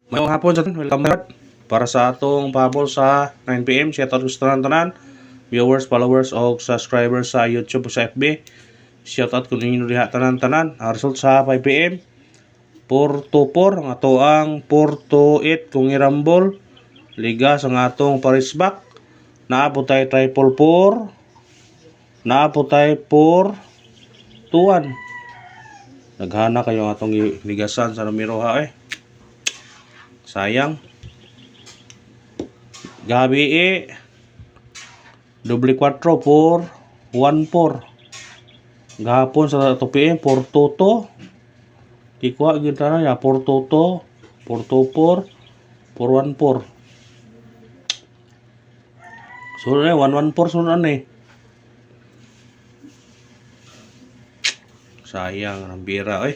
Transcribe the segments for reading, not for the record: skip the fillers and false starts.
Mayong hapon sa welcome back para sa atong pahabol sa 9 PM. Shoutout gusto ng tanan, viewers, followers o subscribers sa YouTube o sa FB. Shoutout kung ninyo diha tanan-tanan. Ang result sa 5 PM 4-4 ang ato ang 4-8 kung irambol liga sa atong parisbak. Naabot tayo triple 4. Naabot tayo 4-2-1. Naghana kayo atong ligasan sa numero ha sayang. Gabi doble 4 4-1-4. Gahapon sa tupi 4-2-2. Kikuha kita na ya 4-2-2, 4-2-4, 4-1-4. Sunod na 1-1-4 sunod na sayang ang bira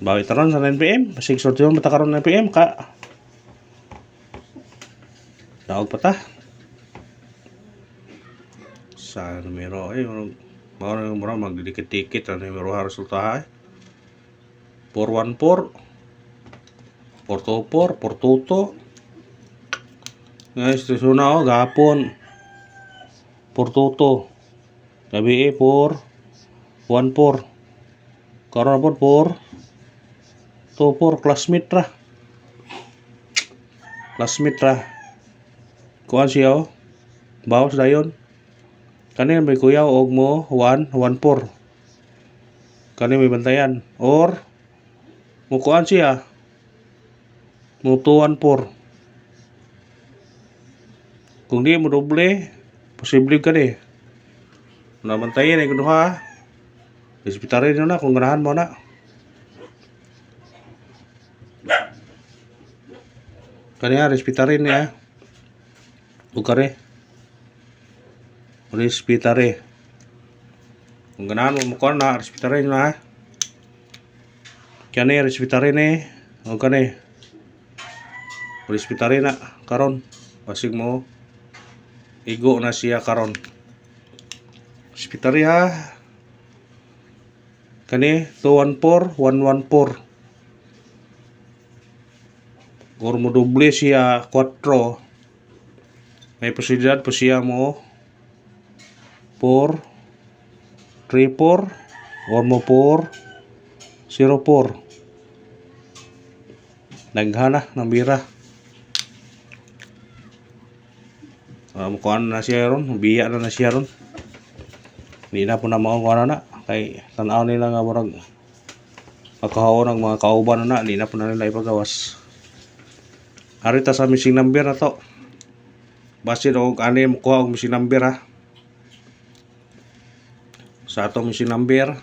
Bawi taron sa 9 PM. Pasig sorti mo matakaron 9 PM ka. Daog pa ta. Sa numero mura magdikit-dikit ang numero ha resulta 4-1-4, 4-2-4, 4-2-2. Guys, suna gapon 4-2-2. Gabi 4-1-4. Karon po 4-2-4 classmate ra. Kuan siya bawas dayon. Kani may kuya og mo 1-1-4. Kani may bantayan or mo kuan siya mo 2-1-4. Kung di mo doble posible kani na bantayan ay kuduha. Ispitarin nyo na kung ganahan mo na. Kaniya respitarin niya. Bukare. Respitare. Kung ganahan mo ko na respitarin na. Kani respitarin o kani. Respitarin na karon. Basig mo igo na siya karon. Respitari ha. Kani 2-1-4, 1-1-4. Or mo doble siya 4. May posibilidad po siya mo 4-3-4 or mo 4-0-4. Naghana ng bira. Mukuha na siya ron, biya na siya ron. Hindi na po na makukuha na kay tanaw nila nga murag makahaw ng mga kauban na hindi na po na nila ipagawas. Harita sa missing number na to. Base og ani mo kuha og missing number ha. Sa atong missing number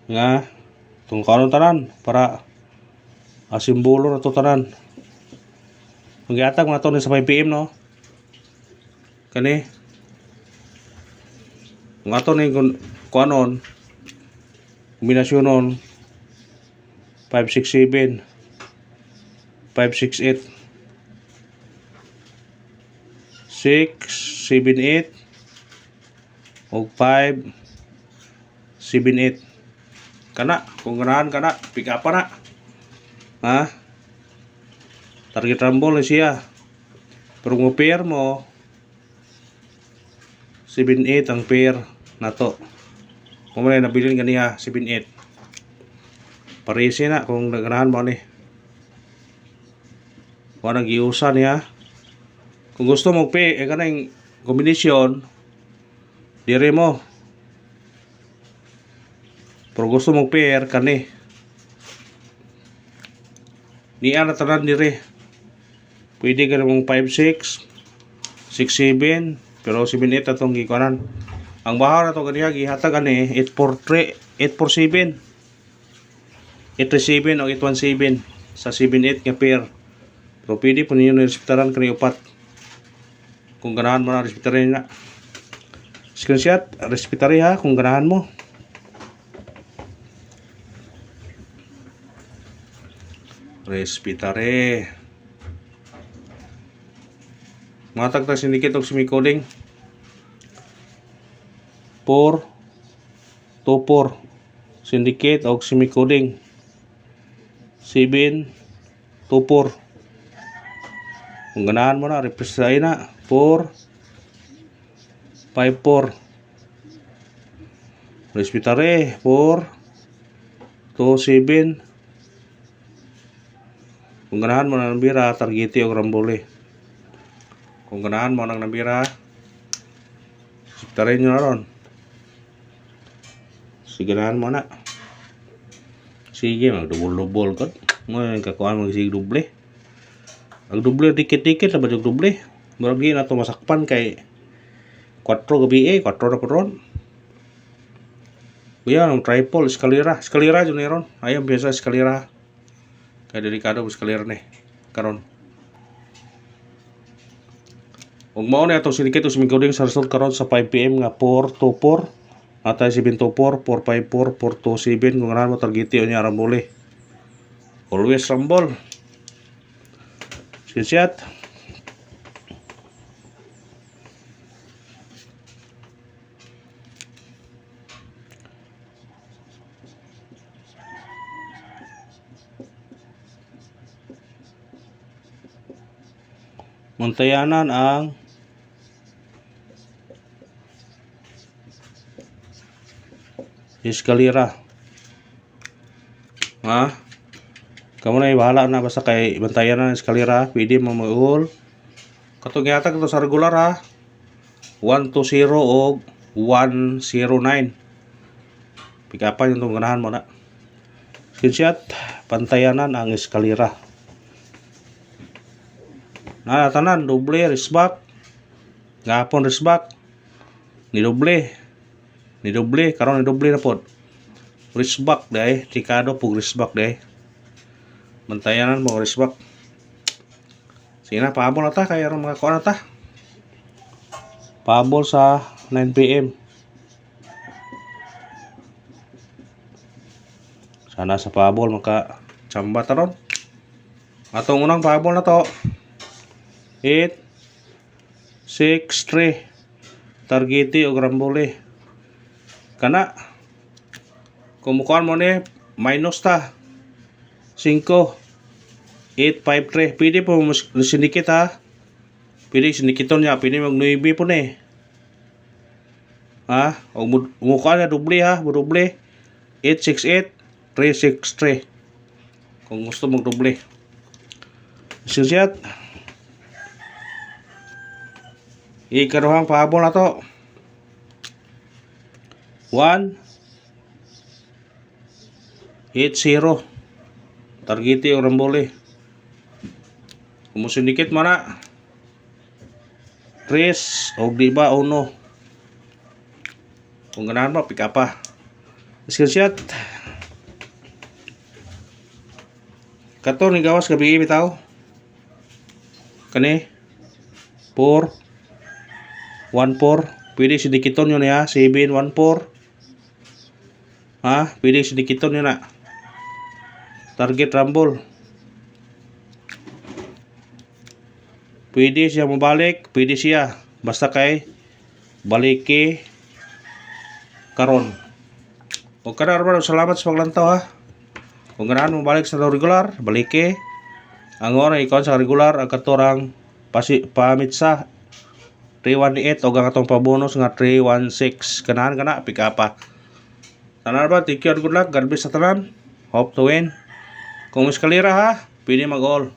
nga tung kanon tanan para asimbolo na to tanan. Magiatag na to ni sa 5 PM no. Kani kung ato ni kuanon kombinasyonon 5-6-7 5-6-8 6-7-8 o 5-7-8 kana kung ganahan kana pick up na ha target rumble siya pero mo pair mo 7-8 ang pair na to. Kung may nabilin ganiya 7-8. Parisi na kung naganahan mo ni. Kung nag-iusan niya. Kung gusto mo pay kanang kombinasyon dire mo. Pero gusto mo pair kani. Niya na tanan dire. Pwede ka namang 5-6 6-7 pero 7-8 atong gikuanan. Ang bahaw na to ganiya gihatag ani 8-4-3 8-4-7 8-3-7 o 8-1-7 sa 7-8 nga pair. Pero pwede po ninyo respetaran kani upat. Kung ganahan mo na respetarin na. Screenshot respetari ha kung ganahan mo. Respetare. Matag ta sindikit og semi-coding 4-2-4 syndicate og semi-coding 7, 2, 4. Kung ganahan mo na, refresh na 4, 5, 4. Respitare 4, 2, 7. Kung ganahan mo na nambira, targeti o rambole. Kung ganahan mo nang nambira, respitare nyo na ron. Sige ganahan mo na. Sige, magdubol-dubol ko. Ngayon, kakuhaan mo sige duble. Ang duble, dikit-dikit na ba yung duble? Marami na ito masakpan kay 4 gabi 4 na po ron. Kuya, ang triple, eskalera. Eskalera dyan na ron. Ayaw, biasa eskalera. Kaya delikado ang eskalera na karon. Huwag mo na itong sinikit o sumiguding sa result karon sa 5 PM nga 4-2-4. Atay 7-2-4, 4-5-4, 4-2-7. Kung ganahan mo, targeti o niya rambole. Always rambol. Sinsiyat. Muntayanan ang eskalera. Ha? Kamu na bahala na basta kay bantayan na eskalera, pwede mo mag-ul. Katong gihatag ito sa regular ha. 120 o 109. Pikapan yung ganahan mo na. Screenshot, pantayanan ang eskalera. Tanan, doble, risback. Gapon risback. Ni doble, karon ni doble na pod. Risback dai, tikado pug risback dai. Bantayanan mo risback. Sige na, pahabol na ta kaya ron mga kuha na ta. Pahabol sa 9 PM. Sana sa pahabol maka tsamba ta ron. Atong unang pahabol na to. 8, 6, 3. Targeti o rambole. Kana. Kumukuhan mo ni minus ta. 5, 8, 5, 3. Pwede po sinikit ha. Pwede sinikiton niya. Pwede mag-9 po ni. Ha? O mukha niya doble ha. Doble. 8, 6, 8. 3, 6, 3. Kung gusto mag-doble. Sinsiyat. Ikaduhang pahabol na to. 1, 8, 0. Targeti o rambole. Kumusindikit mo na. 3 o di ba 1. Kung ganahan mo, pick up pa. Screenshot. Kato ni gawas gabi bitaw. Kani 4, 1, 4. Pwede sindikiton yun ya. 7, 1, 4. Ha? Pwede sindikiton yun na. Target rumble. Pwede siya mabalik. Pwede siya. Basta kay baliki karon. Huwag ka na naman. Salamat sa paglantaw ha. Kung ganahan mo balik sa regular, baliki. Ang oras ikaw sa regular, ang katorang pamitsa 318 o ang atong pabonus nga 316. Ganahan ka na, pick up pa. Tanan ba? Thank you and good luck. God bless sa tanan. Hope to win. Kung eskalera ha, pwede mag-all.